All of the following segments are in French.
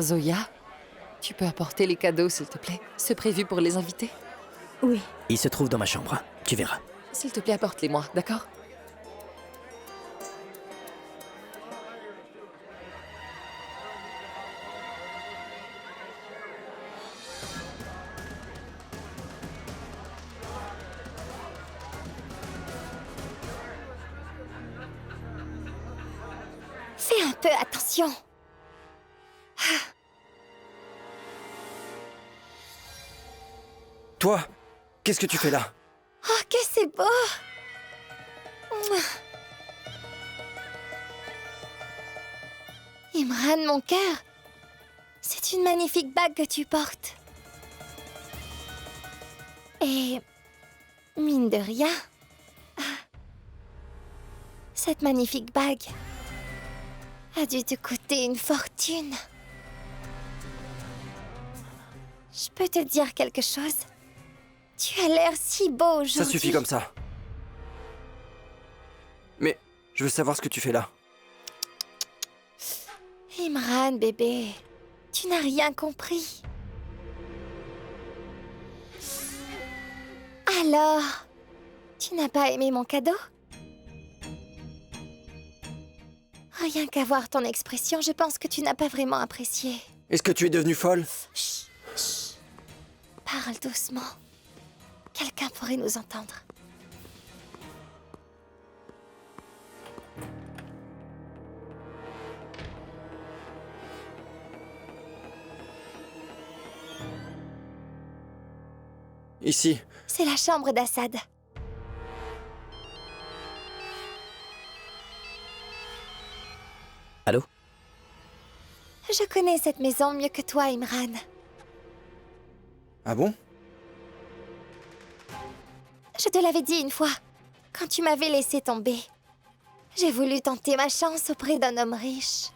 Zoya, tu peux apporter les cadeaux, s'il te plaît? C'est prévu pour les invités? Oui. Il se trouve dans ma chambre, tu verras. S'il te plaît, apporte-les-moi, d'accord? Fais un peu attention. Toi, qu'est-ce que tu fais là? Oh, que c'est beau! Imran, mon cœur, c'est une magnifique bague que tu portes. Et mine de rien, cette magnifique bague a dû te coûter une fortune. Je peux te dire quelque chose? Tu as l'air si beau aujourd'hui. Ça suffit comme ça. Mais je veux savoir ce que tu fais là. Imran, bébé, tu n'as rien compris. Alors, tu n'as pas aimé mon cadeau? Rien qu'à voir ton expression, je pense que tu n'as pas vraiment apprécié. Est-ce que tu es devenue folle? Chut, chut. Parle doucement. Quelqu'un pourrait nous entendre. Ici. C'est la chambre d'Assad. Allô? Je connais cette maison mieux que toi, Imran. Ah bon? Je te l'avais dit une fois, quand tu m'avais laissé tomber. J'ai voulu tenter ma chance auprès d'un homme riche.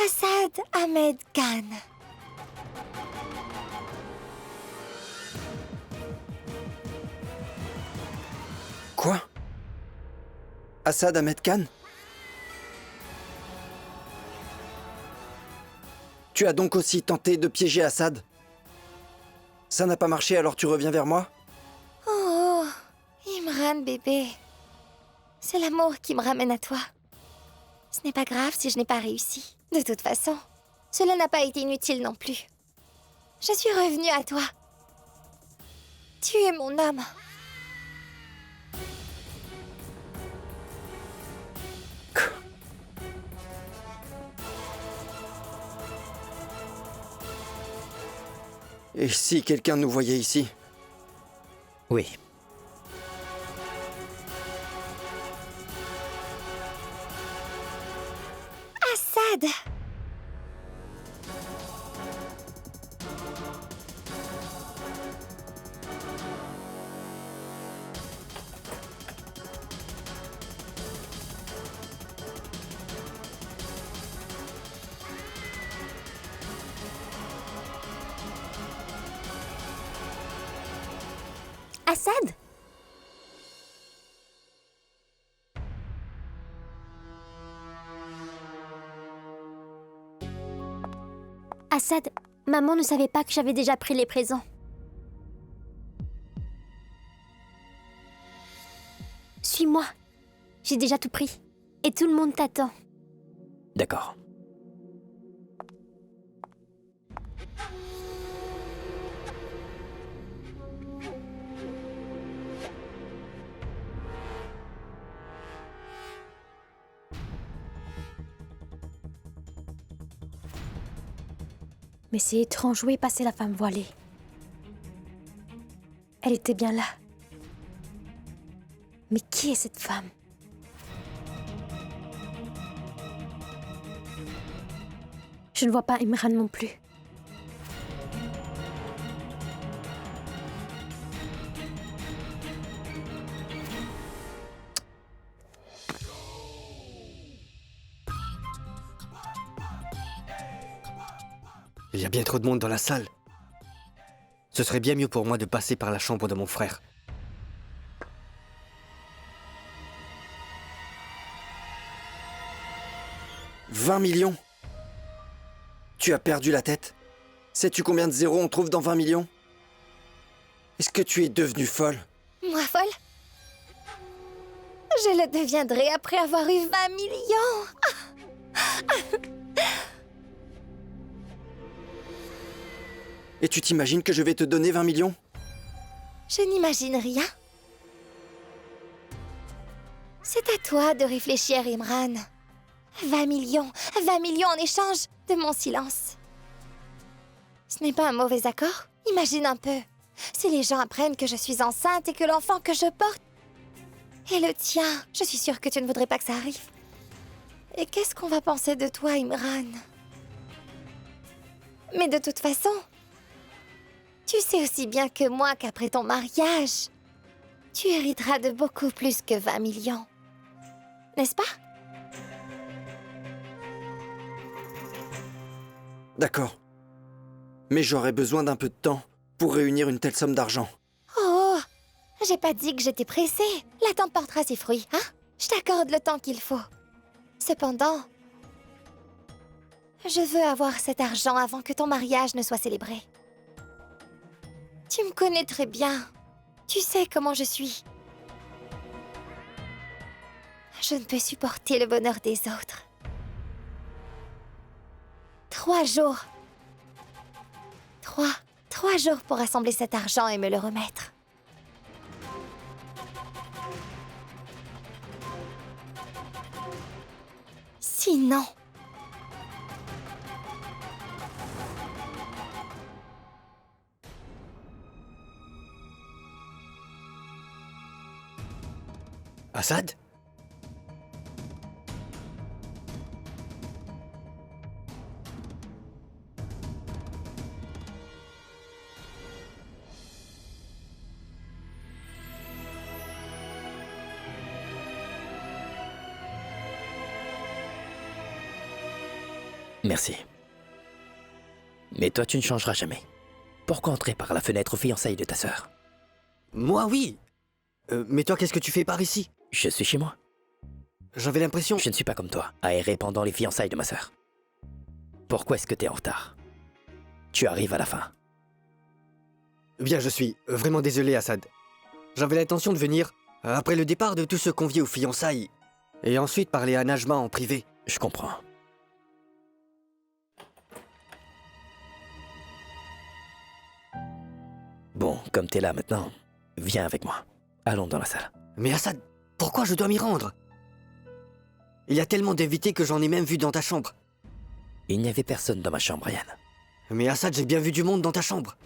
Assad Ahmed Khan. Quoi? Assad Ahmed Khan? Tu as donc aussi tenté de piéger Assad? Ça n'a pas marché, alors tu reviens vers moi? Oh, Imran, bébé. C'est l'amour qui me ramène à toi. Ce n'est pas grave si je n'ai pas réussi. De toute façon, cela n'a pas été inutile non plus. Je suis revenue à toi. Tu es mon homme. Et si quelqu'un nous voyait ici? Oui. Assad! Assad? Assad, maman ne savait pas que j'avais déjà pris les présents. Suis-moi. J'ai déjà tout pris. Et tout le monde t'attend. D'accord. Mais c'est étrange, où est passée la femme voilée? Elle était bien là. Mais qui est cette femme? Je ne vois pas Imran non plus. Il y a bien trop de monde dans la salle. Ce serait bien mieux pour moi de passer par la chambre de mon frère. « 20 millions? Tu as perdu la tête? Sais-tu combien de zéros on trouve dans 20 millions? Est-ce que tu es devenue folle? Moi folle? Je le deviendrai après avoir eu 20 millions. Et tu t'imagines que je vais te donner 20 millions? Je n'imagine rien. C'est à toi de réfléchir, Imran. 20 millions en échange de mon silence. Ce n'est pas un mauvais accord? Imagine un peu. Si les gens apprennent que je suis enceinte et que l'enfant que je porte est le tien, je suis sûre que tu ne voudrais pas que ça arrive. Et qu'est-ce qu'on va penser de toi, Imran? Mais de toute façon, tu sais aussi bien que moi qu'après ton mariage, tu hériteras de beaucoup plus que 20 millions. N'est-ce pas? D'accord. Mais j'aurais besoin d'un peu de temps pour réunir une telle somme d'argent. Oh, j'ai pas dit que j'étais pressée. L'attente portera ses fruits, hein? Je t'accorde le temps qu'il faut. Cependant, je veux avoir cet argent avant que ton mariage ne soit célébré. Tu me connais très bien. Tu sais comment je suis. Je ne peux supporter le bonheur des autres. 3 jours. 3 jours pour rassembler cet argent et me le remettre. Sinon... Assad? Merci. Mais toi, tu ne changeras jamais. Pourquoi entrer par la fenêtre aux fiançailles de ta sœur? Moi, oui. Mais toi, qu'est-ce que tu fais par ici? Je suis chez moi. J'avais l'impression... Je ne suis pas comme toi, à errer pendant les fiançailles de ma sœur. Pourquoi est-ce que t'es en retard? Tu arrives à la fin. Bien, je suis vraiment désolé, Assad. J'avais l'intention de venir après le départ de tous ceux conviés aux fiançailles et ensuite parler à Najma en privé. Je comprends. Bon, comme t'es là maintenant, viens avec moi. Allons dans la salle. Mais Assad, pourquoi je dois m'y rendre? Il y a tellement d'invités que j'en ai même vu dans ta chambre. Il n'y avait personne dans ma chambre, Ryan. Mais Assad, j'ai bien vu du monde dans ta chambre.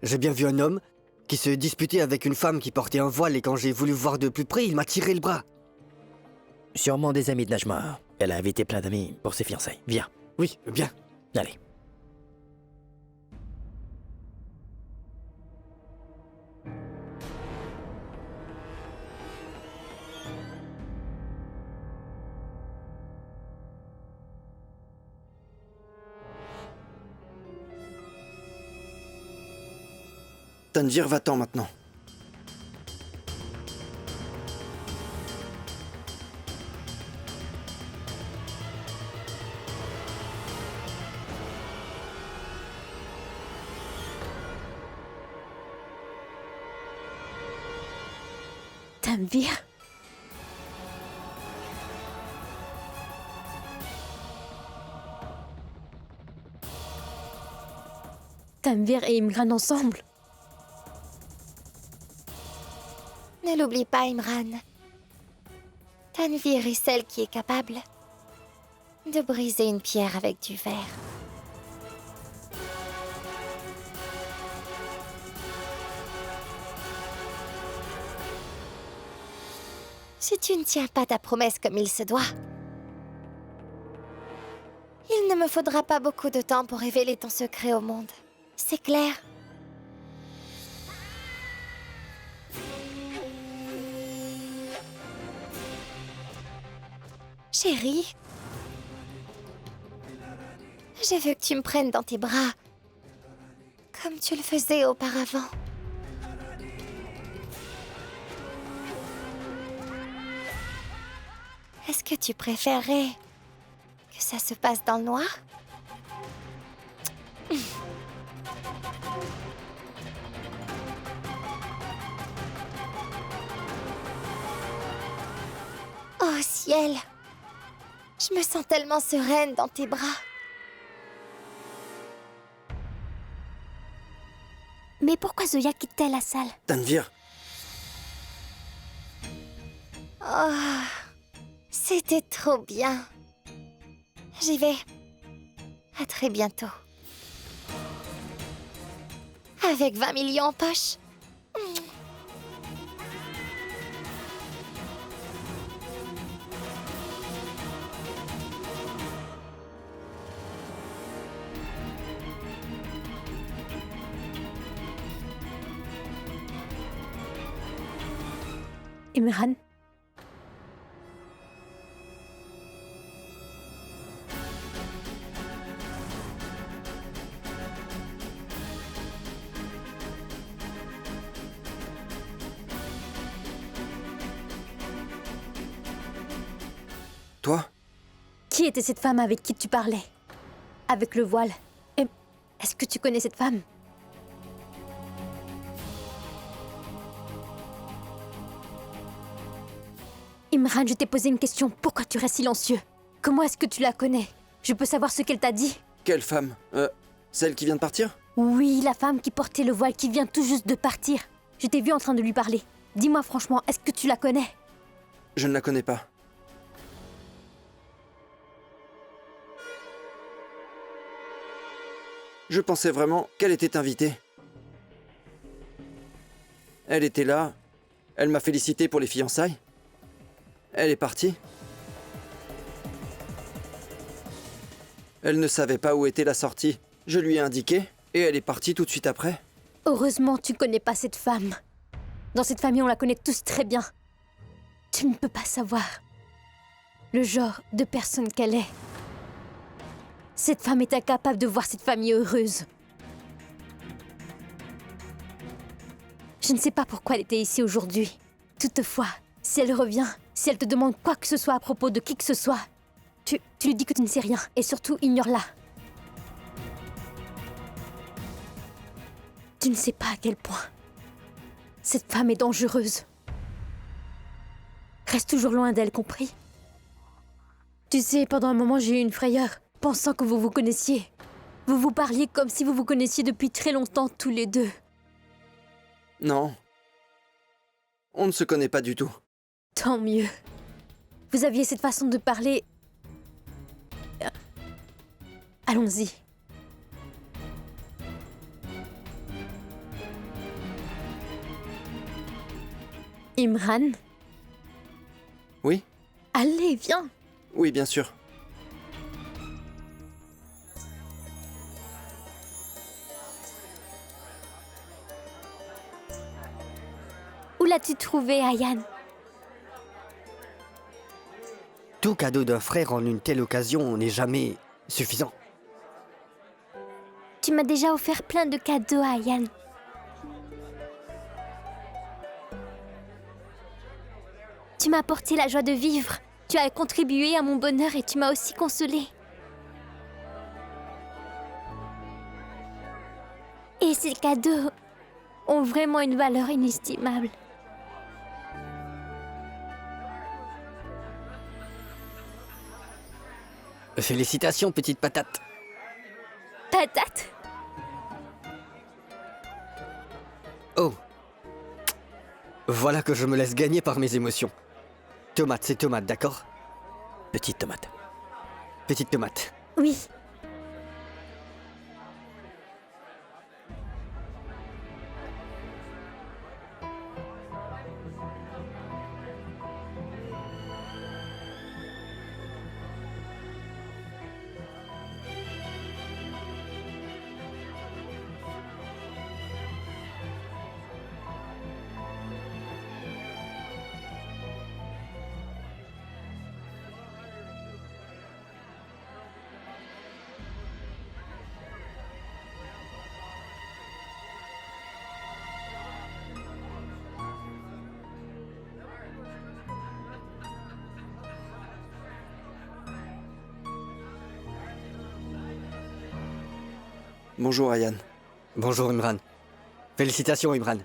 J'ai bien vu un homme qui se disputait avec une femme qui portait un voile et quand j'ai voulu voir de plus près, il m'a tiré le bras. Sûrement des amis de Najma. Elle a invité plein d'amis pour ses fiançailles. Viens. Oui, bien. Allez. Tanvir, va-t'en maintenant. Tanvir? Tanvir et Imran ensemble? Ne l'oublie pas, Imran. Tanvir est celle qui est capable de briser une pierre avec du verre. si tu ne tiens pas ta promesse comme il se doit, il ne me faudra pas beaucoup de temps pour révéler ton secret au monde. C'est clair? Chérie, je veux que tu me prennes dans tes bras, comme tu le faisais auparavant. Est-ce que tu préférerais que ça se passe dans le noir? Oh ciel! Je me sens tellement sereine dans tes bras. Mais pourquoi Zoya quitte-t-elle la salle? Tanvir, Oh, c'était trop bien. J'y vais. À très bientôt. Avec 20 millions en poche. Imran? toi? Qui était cette femme avec qui tu parlais? Avec le voile. Est-ce que tu connais cette femme? Imran, je t'ai posé une question. Pourquoi tu restes silencieux? Comment est-ce que tu la connais? Je peux savoir ce qu'elle t'a dit? Quelle femme? Celle qui vient de partir? Oui, la femme qui portait le voile, qui vient tout juste de partir. Je t'ai vu en train de lui parler. Dis-moi franchement, est-ce que tu la connais? Je ne la connais pas. Je pensais vraiment qu'elle était invitée. Elle était là, elle m'a félicité pour les fiançailles. Elle est partie. Elle ne savait pas où était la sortie. Je lui ai indiqué et elle est partie tout de suite après. Heureusement, tu connais pas cette femme. Dans cette famille, on la connaît tous très bien. Tu ne peux pas savoir le genre de personne qu'elle est. Cette femme est incapable de voir cette famille heureuse. Je ne sais pas pourquoi elle était ici aujourd'hui. Toutefois, si elle revient, si elle te demande quoi que ce soit à propos de qui que ce soit, tu lui dis que tu ne sais rien et surtout ignore-la. Tu ne sais pas à quel point cette femme est dangereuse. Reste toujours loin d'elle, compris? Tu sais, pendant un moment, j'ai eu une frayeur, pensant que vous vous connaissiez. Vous vous parliez comme si vous vous connaissiez depuis très longtemps, tous les deux. Non. On ne se connaît pas du tout. Tant mieux. Vous aviez cette façon de parler... Allons-y. Imran? Oui? Allez, viens. Oui, bien sûr. Où l'as-tu trouvé, Ayan? Tout cadeau d'un frère en une telle occasion n'est jamais suffisant. Tu m'as déjà offert plein de cadeaux, Ayan. Tu m'as apporté la joie de vivre. Tu as contribué à mon bonheur et tu m'as aussi consolée. Et ces cadeaux ont vraiment une valeur inestimable. Félicitations, petite patate. Patate? Oh. Voilà que je me laisse gagner par mes émotions. Tomate, c'est tomate, d'accord? Petite tomate. Petite tomate. Oui. Bonjour, Ayan. Bonjour, Imran. Félicitations, Imran.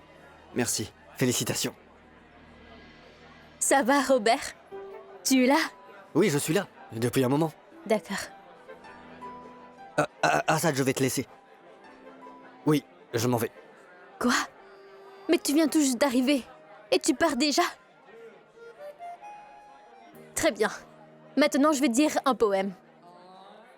Merci. Félicitations. Ça va, Robert? Tu es là? Oui, je suis là, depuis un moment. D'accord. Assad, je vais te laisser. Oui, je m'en vais. Quoi? Mais tu viens tout juste d'arriver. Et tu pars déjà? Très bien. Maintenant, je vais dire un poème.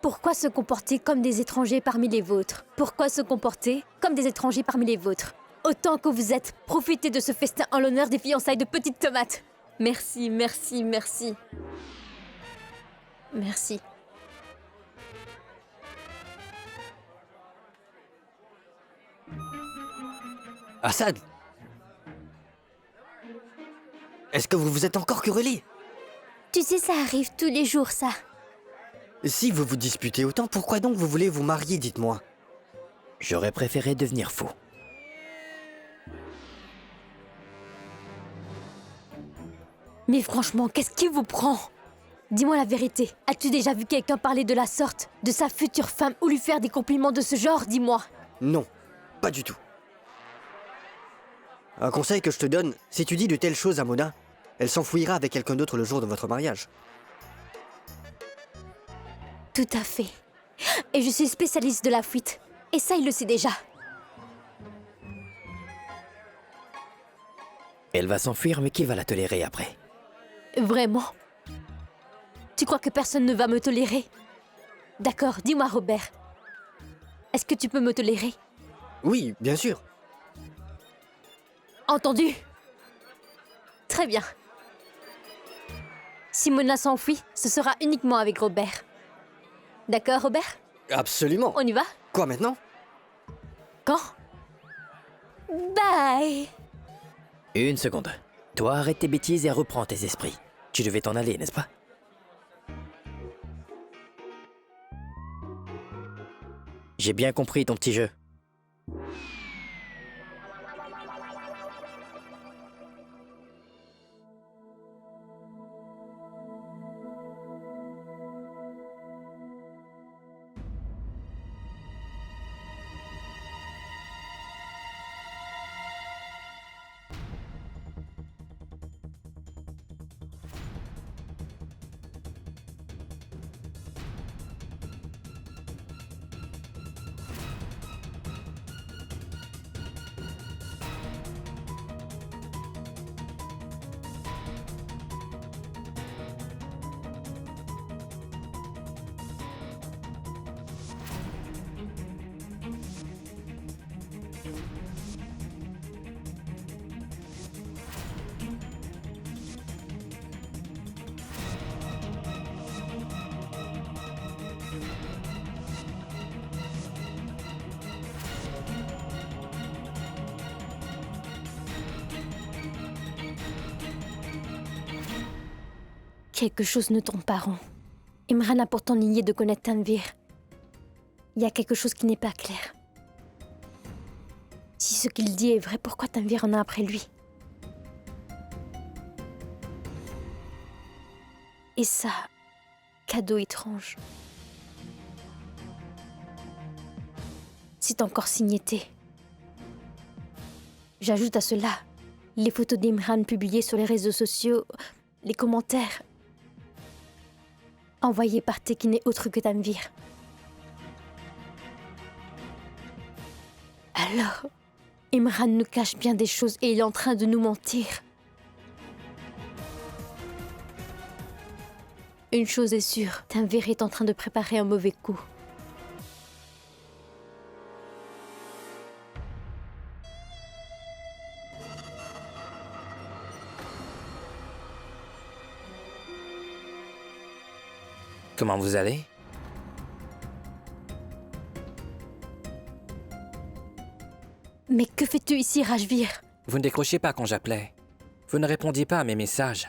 Pourquoi se comporter comme des étrangers parmi les vôtres? Pourquoi se comporter comme des étrangers parmi les vôtres? Autant que vous êtes, profitez de ce festin en l'honneur des fiançailles de Petite Tomate. Merci, merci, merci. Merci. Assad! Est-ce que vous vous êtes encore querellé? Tu sais, ça arrive tous les jours, ça. Si vous vous disputez autant, pourquoi donc vous voulez vous marier, dites-moi? J'aurais préféré devenir fou. Mais franchement, qu'est-ce qui vous prend? Dis-moi la vérité. As-tu déjà vu quelqu'un parler de la sorte de sa future femme ou lui faire des compliments de ce genre? Dis-moi. Non, pas du tout. Un conseil que je te donne, si tu dis de telles choses à Mona, elle s'enfuira avec quelqu'un d'autre le jour de votre mariage. Tout à fait. Et je suis spécialiste de la fuite. Et ça, il le sait déjà. Elle va s'enfuir, mais qui va la tolérer après? Vraiment? Tu crois que personne ne va me tolérer? D'accord, dis-moi, Robert. Est-ce que tu peux me tolérer? Oui, bien sûr. Entendu? Très bien. Si Mona s'enfuit, ce sera uniquement avec Robert. D'accord, Robert? Absolument. On y va? Quoi maintenant? Quand? Bye! Une seconde. Toi, arrête tes bêtises et reprends tes esprits. Tu devais t'en aller, n'est-ce pas? J'ai bien compris ton petit jeu. Quelque chose ne tourne pas rond. Imran a pourtant nié de connaître Tanvir. Il y a quelque chose qui n'est pas clair. Si ce qu'il dit est vrai, pourquoi Tanvir en a après lui? Et ça, cadeau étrange. C'est encore signété. J'ajoute à cela les photos d'Imran publiées sur les réseaux sociaux, les commentaires envoyés par T qui n'est autre que Tanvir. Alors, Imran nous cache bien des choses et il est en train de nous mentir. Une chose est sûre, Tanvir est en train de préparer un mauvais coup. Comment vous allez? Mais que fais-tu ici, Rajvir? Vous ne décrochez pas quand j'appelais. Vous ne répondiez pas à mes messages.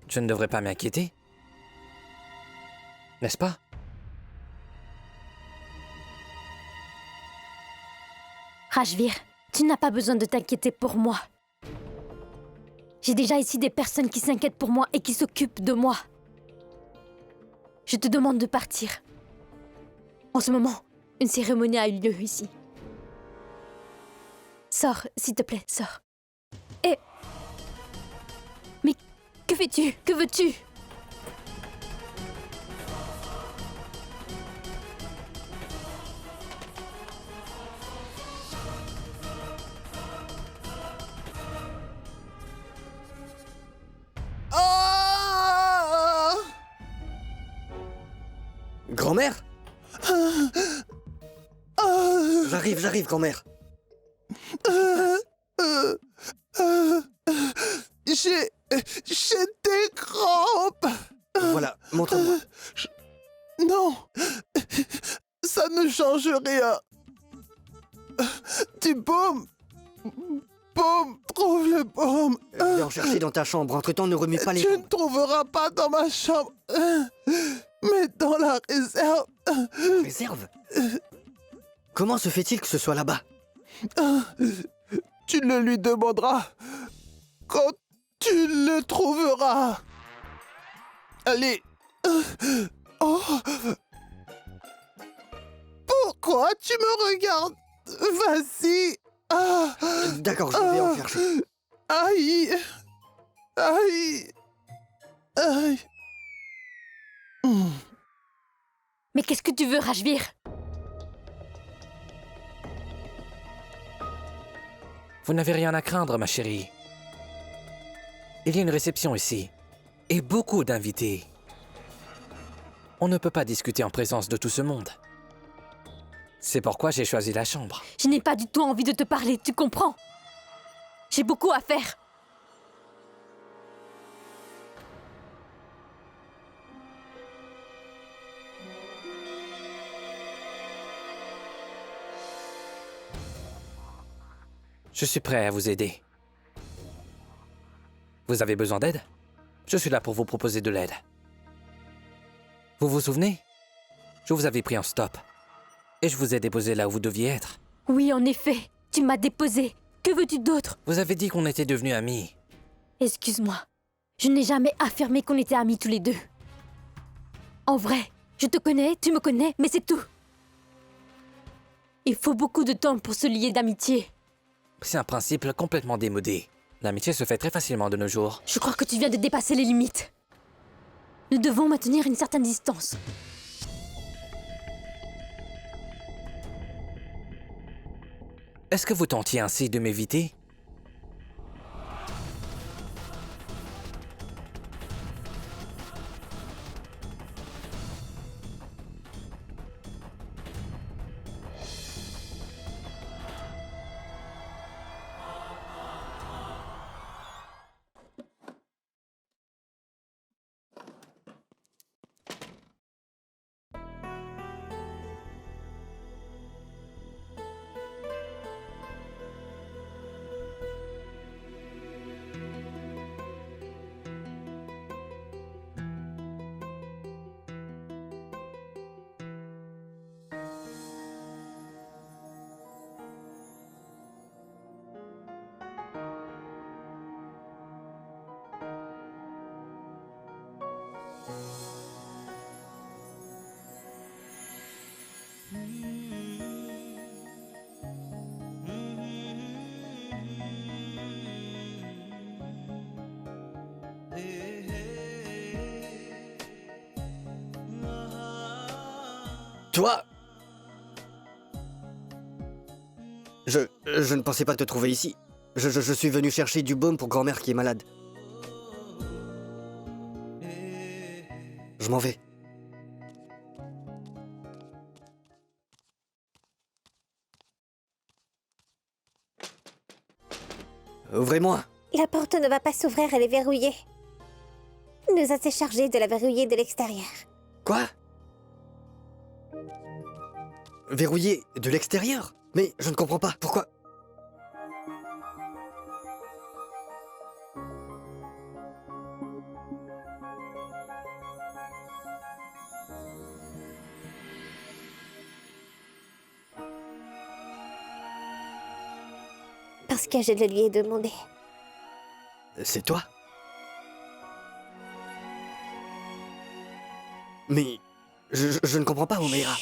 Je ne devrais pas m'inquiéter. N'est-ce pas? Rajvir, tu n'as pas besoin de t'inquiéter pour moi. J'ai déjà ici des personnes qui s'inquiètent pour moi et qui s'occupent de moi. Je te demande de partir. En ce moment, Une cérémonie a eu lieu ici. Sors, s'il te plaît, sors. Et... Mais que fais-tu? Que veux-tu? Ah! Grand-mère? J'arrive, grand-mère. J'ai des crampes. Voilà, montre-moi. Non, ça ne change rien. Du baume. Baume, trouve le baume. Viens en chercher dans ta chambre. Entre-temps, ne remue pas les Tu ne jambes. trouveras pas dans ma chambre, mais dans la réserve. Réserve? Comment se fait-il que ce soit là-bas? Tu le lui demanderas quand tu le trouveras. Allez. Oh. Pourquoi tu me regardes? Vas-y. Ah. D'accord, je vais en chercher. Aïe. Aïe. Aïe. Mais qu'est-ce que tu veux, Rajvir? Vous n'avez rien à craindre, ma chérie. Il y a une réception ici. Et beaucoup d'invités. On ne peut pas discuter en présence de tout ce monde. C'est pourquoi j'ai choisi la chambre. Je n'ai pas du tout envie de te parler, tu comprends? J'ai beaucoup à faire. Je suis prêt à vous aider. Vous avez besoin d'aide? Je suis là pour vous proposer de l'aide. Vous vous souvenez? Je vous avais pris en stop. Et je vous ai déposé là où vous deviez être. Oui, en effet, tu m'as déposé. Que veux-tu d'autre? Vous avez dit qu'on était devenus amis. Excuse-moi, je n'ai jamais affirmé qu'on était amis tous les deux. En vrai, je te connais, tu me connais, mais c'est tout. Il faut beaucoup de temps pour se lier d'amitié. C'est un principe complètement démodé. L'amitié se fait très facilement de nos jours. Je crois que tu viens de dépasser les limites. Nous devons maintenir une certaine distance. Est-ce que vous tentiez ainsi de m'éviter? Toi? Je ne pensais pas te trouver ici. Je suis venu chercher du baume pour grand-mère qui est malade. Je m'en vais. Ouvrez-moi. La porte ne va pas s'ouvrir, elle est verrouillée. Nous a chargé de la verrouiller de l'extérieur. Quoi? Verrouillé de l'extérieur? Mais je ne comprends pas. Pourquoi? Parce que je le lui ai demandé. C'est toi? Mais je ne comprends pas, Omeira.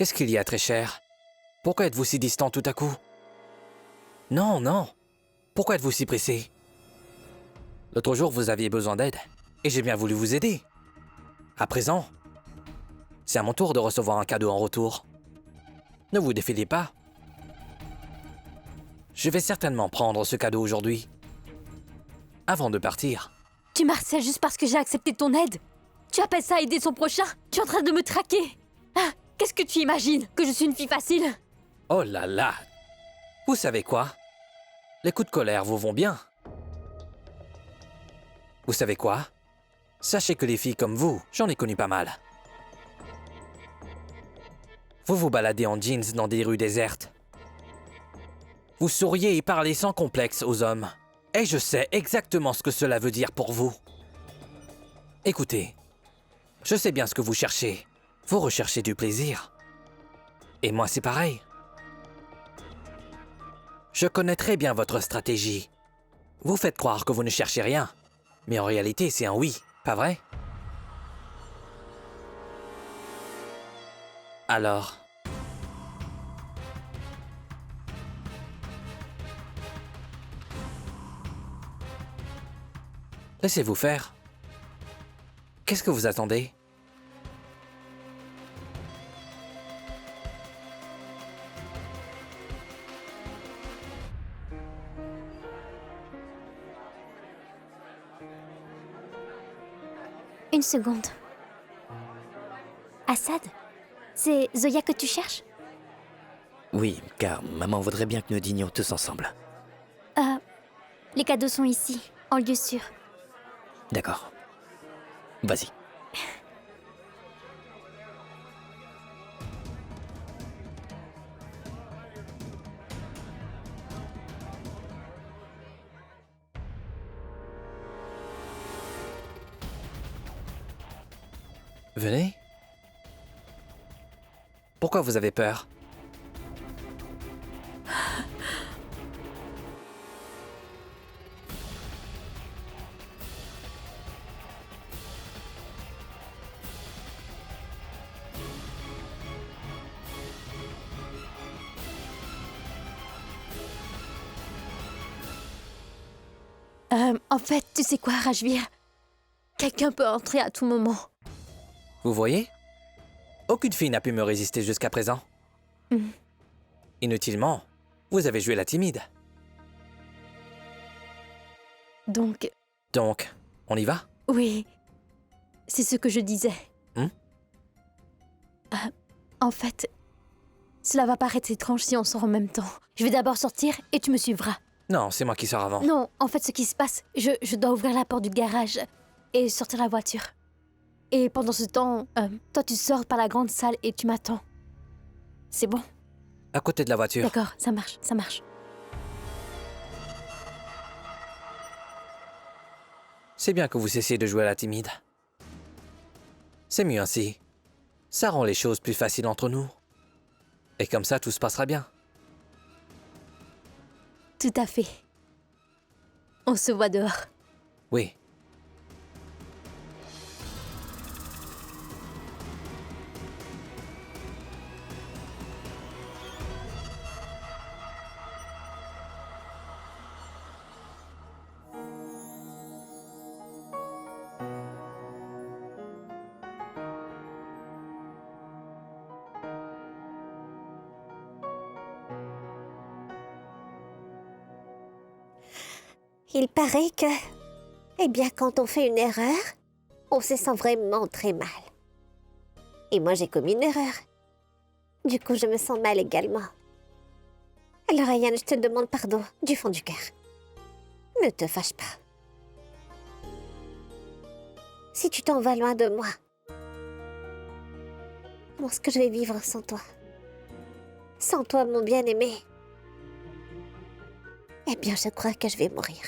Qu'est-ce qu'il y a, très cher? Pourquoi êtes-vous si distant tout à coup? Non, non. Pourquoi êtes-vous si pressé? L'autre jour, vous aviez besoin d'aide, et j'ai bien voulu vous aider. À présent, c'est à mon tour de recevoir un cadeau en retour. Ne vous défilez pas. Je vais certainement prendre ce cadeau aujourd'hui. Avant de partir. Tu m'harcèles juste parce que j'ai accepté ton aide? Tu appelles ça aider son prochain? Tu es en train de me traquer? Ah, qu'est-ce que tu imagines? Que je suis une fille facile? Oh là là! Vous savez quoi? Les coups de colère vous vont bien. Vous savez quoi? Sachez que les filles comme vous, j'en ai connu pas mal. Vous vous baladez en jeans dans des rues désertes. Vous souriez et parlez sans complexe aux hommes. Et je sais exactement ce que cela veut dire pour vous. Écoutez, je sais bien ce que vous cherchez. Vous recherchez du plaisir. Et moi, c'est pareil. Je connais très bien votre stratégie. Vous faites croire que vous ne cherchez rien. Mais en réalité, c'est un oui, pas vrai? Alors... laissez-vous faire. Qu'est-ce que vous attendez? Une seconde. Assad, c'est Zoya que tu cherches? Oui, car maman voudrait bien que nous dînions tous ensemble. Les cadeaux sont ici, en lieu sûr. D'accord. Vas-y. Venez. Pourquoi vous avez peur? En fait, tu sais quoi, Rajvir? Quelqu'un peut entrer à tout moment. Vous voyez? Aucune fille n'a pu me résister jusqu'à présent. Inutilement, vous avez joué la timide. Donc, On y va? oui, c'est ce que je disais. En fait, cela va paraître étrange si on sort en même temps. Je vais d'abord sortir et tu me suivras. Non, c'est moi qui sors avant. Non, en fait, ce qui se passe, je dois ouvrir la porte du garage et sortir la voiture. Et pendant ce temps, toi, tu sors par la grande salle et tu m'attends. C'est bon? À côté de la voiture. D'accord, ça marche, ça marche. C'est bien que vous cessiez de jouer à la timide. C'est mieux ainsi. Ça rend les choses plus faciles entre nous. Et comme ça, tout se passera bien. Tout à fait. On se voit dehors. Oui. Il paraît que... Eh bien, quand on fait une erreur, on se sent vraiment très mal. Et moi, j'ai commis une erreur. Du coup, je me sens mal également. Alors, Ryan, je te demande pardon du fond du cœur. Ne te fâche pas. Si tu t'en vas loin de moi, comment est-ce que je vais vivre sans toi? Sans toi, mon bien-aimé? Eh bien, je crois que je vais mourir.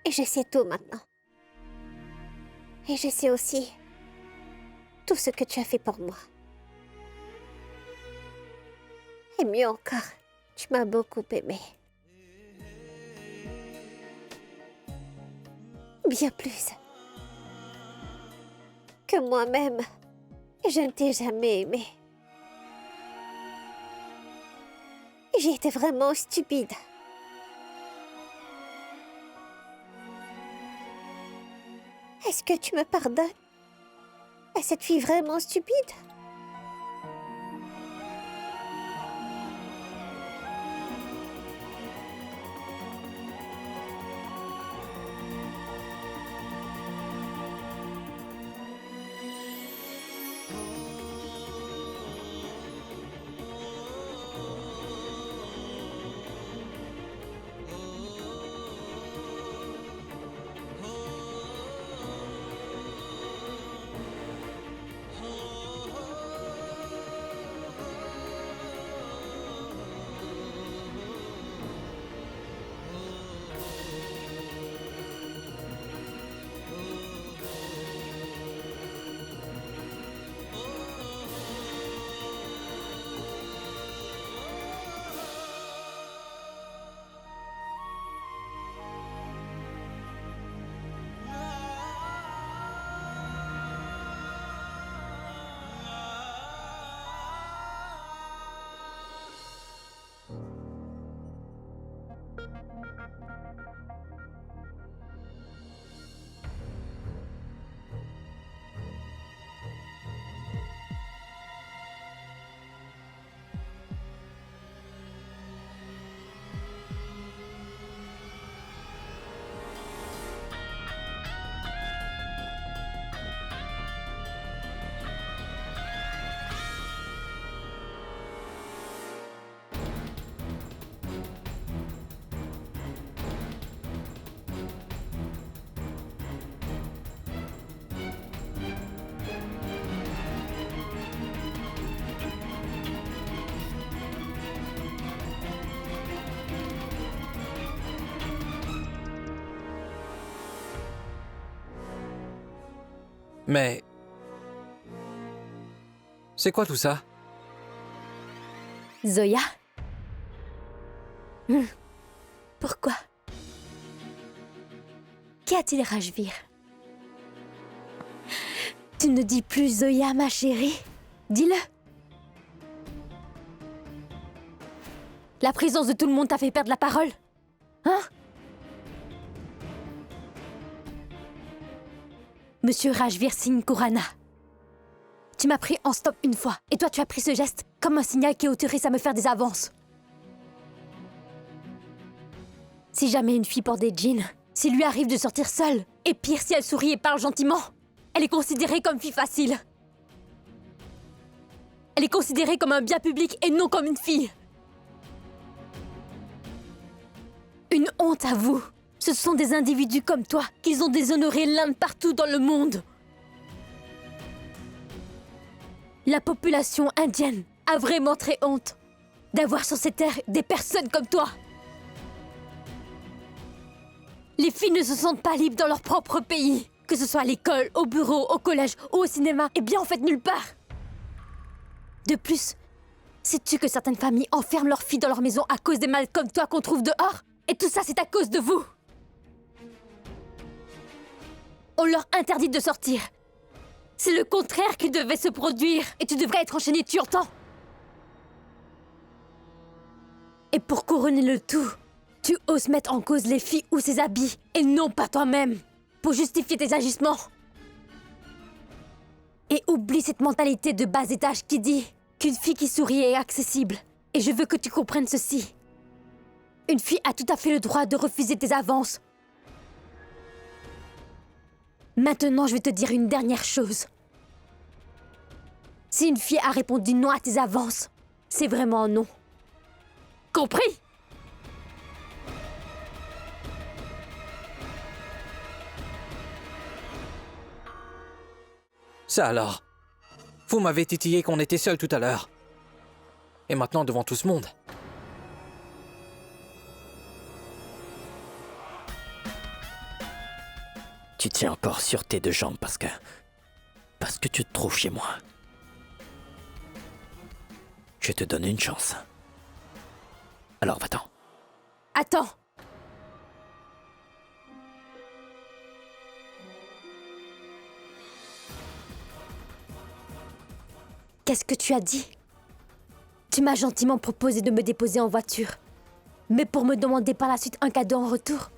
Et je sais tout maintenant. Et je sais aussi tout ce que tu as fait pour moi. Et mieux encore, Tu m'as beaucoup aimé. Bien plus que moi-même. Je ne t'ai jamais aimé. J'ai été vraiment stupide. Est-ce que tu me pardonnes? À cette fille vraiment stupide? Mais... c'est quoi tout ça? Zoya? Pourquoi? Qu'y a-t-il, Rajvir? Tu ne dis plus Zoya, ma chérie? Dis-le. La présence de tout le monde t'a fait perdre la parole? Hein? Monsieur Rajvir Singh Khurana. Tu m'as pris en stop une fois, et toi tu as pris ce geste comme un signal qui autorise à me faire des avances. Si jamais une fille porte des jeans, s'il lui arrive de sortir seule, et pire si elle sourit et parle gentiment, elle est considérée comme fille facile. Elle est considérée comme un bien public et non comme une fille. Une honte à vous. Ce sont des individus comme toi qu'ils ont déshonoré l'Inde partout dans le monde. La population indienne a vraiment très honte d'avoir sur cette terre des personnes comme toi. Les filles ne se sentent pas libres dans leur propre pays, que ce soit à l'école, au bureau, au collège ou au cinéma, et bien en fait nulle part. De plus, sais-tu que certaines familles enferment leurs filles dans leur maison à cause des mâles comme toi qu'on trouve dehors? Et tout ça, c'est à cause de vous. On leur interdit de sortir. C'est le contraire qui devait se produire. Et tu devrais être enchaîné, tu entends? Et pour couronner le tout, tu oses mettre en cause les filles ou ses habits, et non pas toi-même, pour justifier tes agissements. Et oublie cette mentalité de bas étage qui dit qu'une fille qui sourit est accessible. Et je veux que tu comprennes ceci. Une fille a tout à fait le droit de refuser tes avances. Maintenant, je vais te dire une dernière chose. Si une fille a répondu non à tes avances, c'est vraiment un non. Compris? Ça alors? Vous m'avez titillé qu'on était seuls tout à l'heure. Et maintenant devant tout ce monde. Tu tiens encore sur tes deux jambes parce que tu te trouves chez moi. Je te donne une chance. Alors va-t'en. Attends! Qu'est-ce que tu as dit? Tu m'as gentiment proposé de me déposer en voiture, mais pour me demander par la suite un cadeau en retour?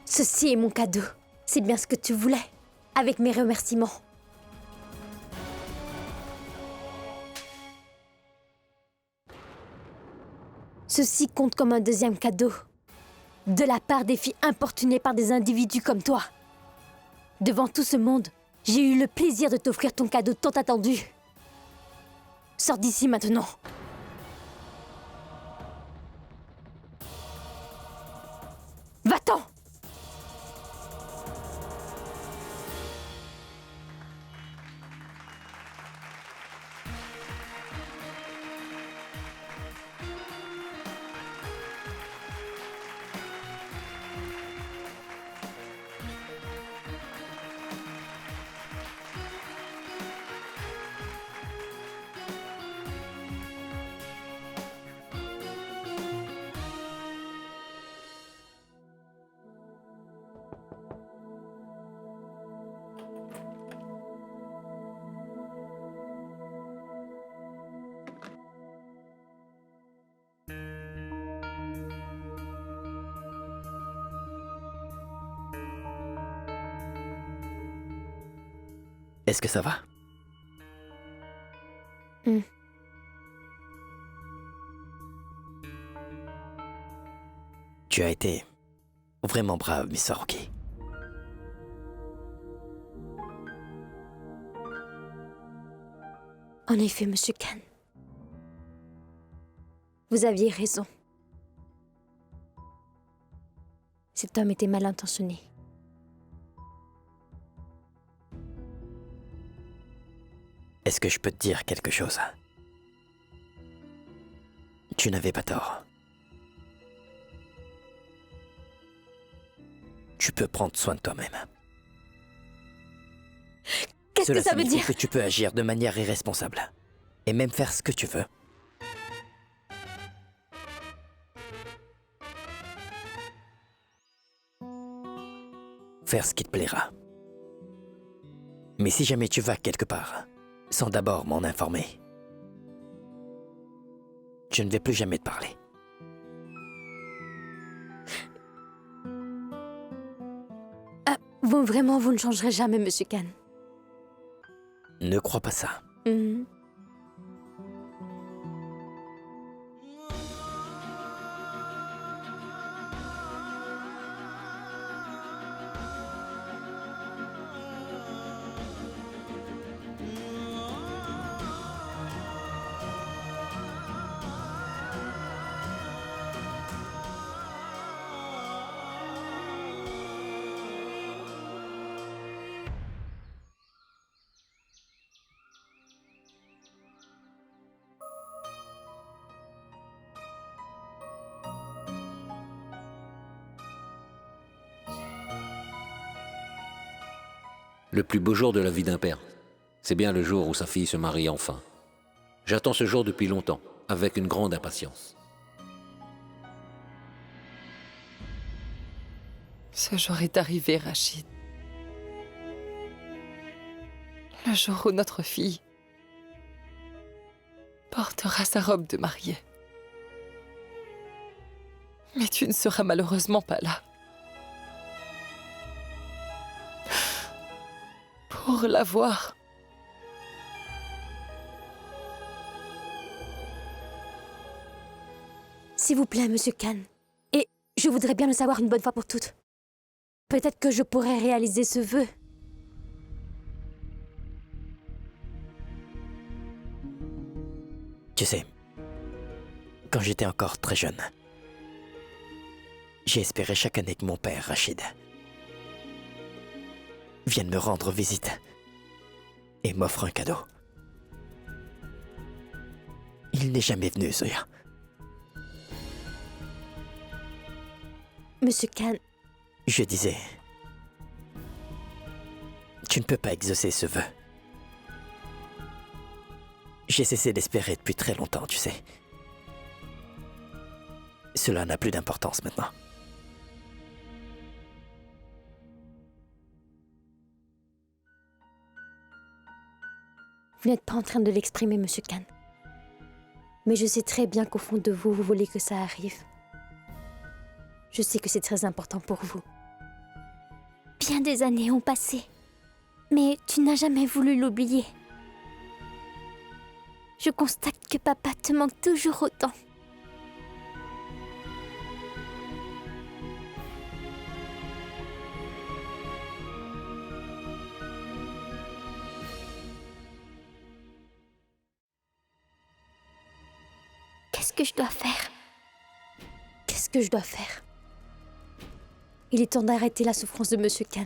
Ceci est mon cadeau. C'est bien ce que tu voulais, avec mes remerciements. Ceci compte comme un deuxième cadeau, de la part des filles importunées par des individus comme toi. Devant tout ce monde, j'ai eu le plaisir de t'offrir ton cadeau tant attendu. Sors d'ici maintenant. Va-t'en! Est-ce que ça va? Tu as été vraiment brave, Miss Haruki. En effet, Monsieur Khan. Vous aviez raison. Cet homme était mal intentionné. Est-ce que je peux te dire quelque chose? Tu n'avais pas tort. Tu peux prendre soin de toi-même. Qu'est-ce que ça veut signifie dire? que tu peux agir de manière irresponsable. Et même faire ce que tu veux. Faire ce qui te plaira. Mais si jamais tu vas quelque part, sans d'abord m'en informer, je ne vais plus jamais te parler. Vraiment, vous ne changerez jamais, Monsieur Khan. Ne crois pas ça. Mhm. Le plus beau jour de la vie d'un père, c'est bien le jour où sa fille se marie enfin. J'attends ce jour depuis longtemps, avec une grande impatience. Ce jour est arrivé, Rachid. Le jour où notre fille portera sa robe de mariée. Mais tu ne seras malheureusement pas là. Pour la voir. S'il vous plaît, Monsieur Khan. Et je voudrais bien le savoir une bonne fois pour toutes. Peut-être que je pourrais réaliser ce vœu. Tu sais, quand j'étais encore très jeune, j'ai espéré chaque année que mon père, Rachid, vienne me rendre visite. et m'offre un cadeau. Il n'est jamais venu, Zoya. Monsieur Khan, Je disais... Tu ne peux pas exaucer ce vœu. J'ai cessé d'espérer depuis très longtemps, tu sais. Cela n'a plus d'importance maintenant. vous n'êtes pas en train de l'exprimer, Monsieur Khan. Mais je sais très bien qu'au fond de vous, vous voulez que ça arrive. Je sais que c'est très important pour vous. Bien des années ont passé. Mais tu n'as jamais voulu l'oublier. Je constate que papa te manque toujours autant. Qu'est-ce que je dois faire? Qu'est-ce que je dois faire? Il est temps d'arrêter la souffrance de Monsieur Khan.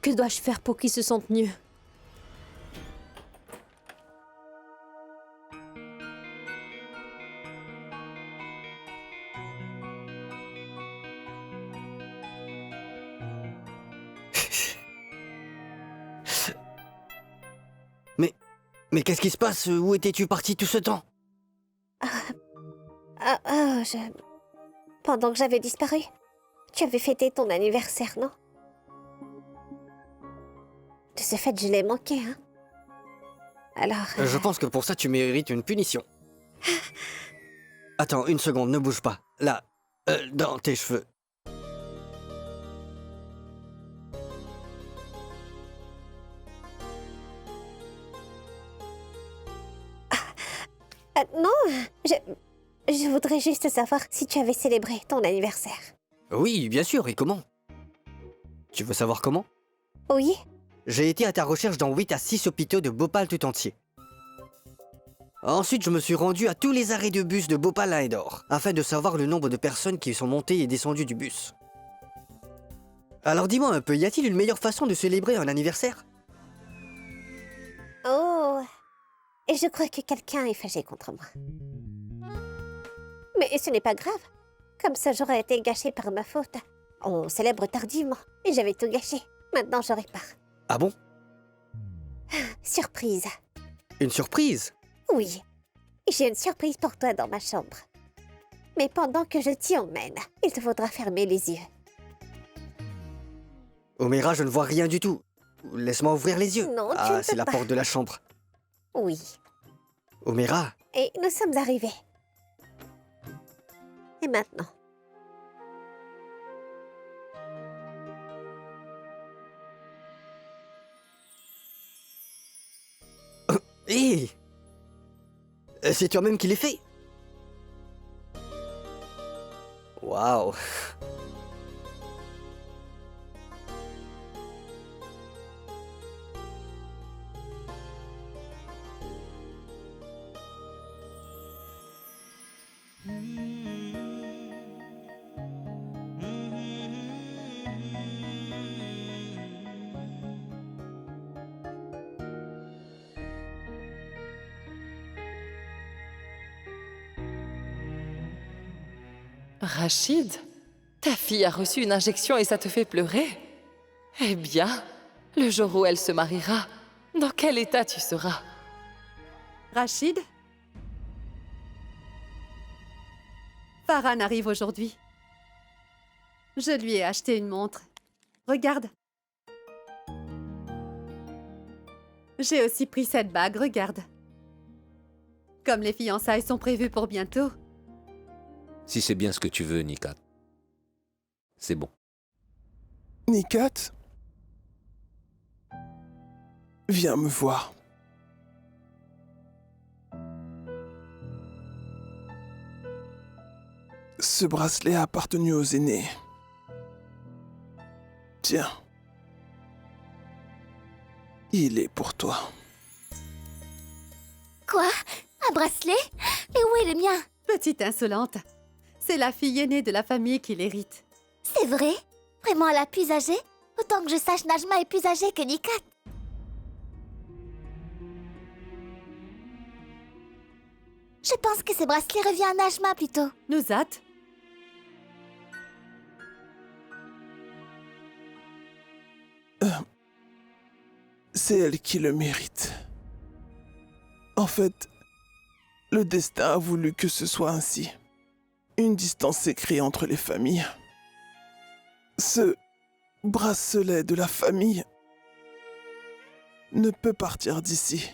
Que dois-je faire pour qu'il se sente mieux? Mais qu'est-ce qui se passe? Où étais-tu parti tout ce temps? Pendant que j'avais disparu, tu avais fêté ton anniversaire, non? De ce fait, je l'ai manqué, hein? Alors... Je pense que pour ça, tu mérites une punition. Attends, une seconde, ne bouge pas. Là, dans tes cheveux. Non, je voudrais juste savoir si tu avais célébré ton anniversaire. Oui, bien sûr, et comment? Tu veux savoir comment? Oui? J'ai été à ta recherche dans 8 à 6 hôpitaux de Bhopal tout entier. Ensuite, je me suis rendu à tous les arrêts de bus de Bhopal à Indore, afin de savoir le nombre de personnes qui sont montées et descendues du bus. Alors dis-moi un peu, y a-t-il une meilleure façon de célébrer un anniversaire? Oh... Et je crois que quelqu'un est fâché contre moi. Mais ce n'est pas grave. Comme ça, j'aurais été gâché par ma faute. On célèbre tardivement, et j'avais tout gâché. Maintenant, je répare. Ah bon? Surprise. Une surprise? Oui. J'ai une surprise pour toi dans ma chambre. Mais pendant que je t'y emmène, il te faudra fermer les yeux. Oméra, je ne vois rien du tout. Laisse-moi ouvrir les yeux. Non, tu ne Ah, peux c'est la pas. porte de la chambre. Oui. Oméra, Et nous sommes arrivés. Et maintenant? hé! C'est toi-même qui l'ai fait? Waouh! Rachid, ta fille a reçu une injection et ça te fait pleurer? Eh bien, le jour où elle se mariera, dans quel état tu seras? Rachid? Farhan arrive aujourd'hui. Je lui ai acheté une montre. Regarde. J'ai aussi pris cette bague, regarde. Comme les fiançailles sont prévues pour bientôt. Si c'est bien ce que tu veux, Nikat, c'est bon. Nikat? Viens me voir. Ce bracelet a appartenu aux aînés. Tiens. Il est pour toi. Quoi? Un bracelet? Et où est le mien? Petite insolente. C'est la fille aînée de la famille qui l'hérite. C'est vrai? Vraiment la plus âgée? Autant que je sache, Najma est plus âgée que Nikat. Je pense que ce bracelet revient à Najma plutôt. Nuzhat, C'est elle qui le mérite. En fait, le destin a voulu que ce soit ainsi. Une distance s'est créée entre les familles. Ce bracelet de la famille ne peut partir d'ici.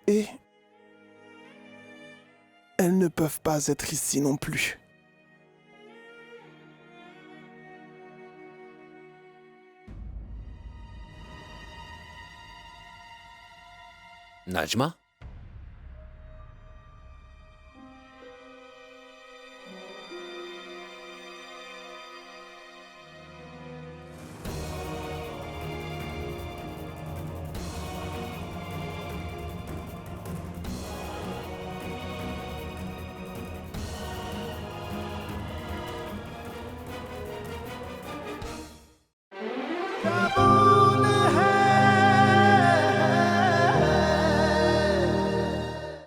Et elles ne peuvent pas être ici non plus. Najma? Bravo!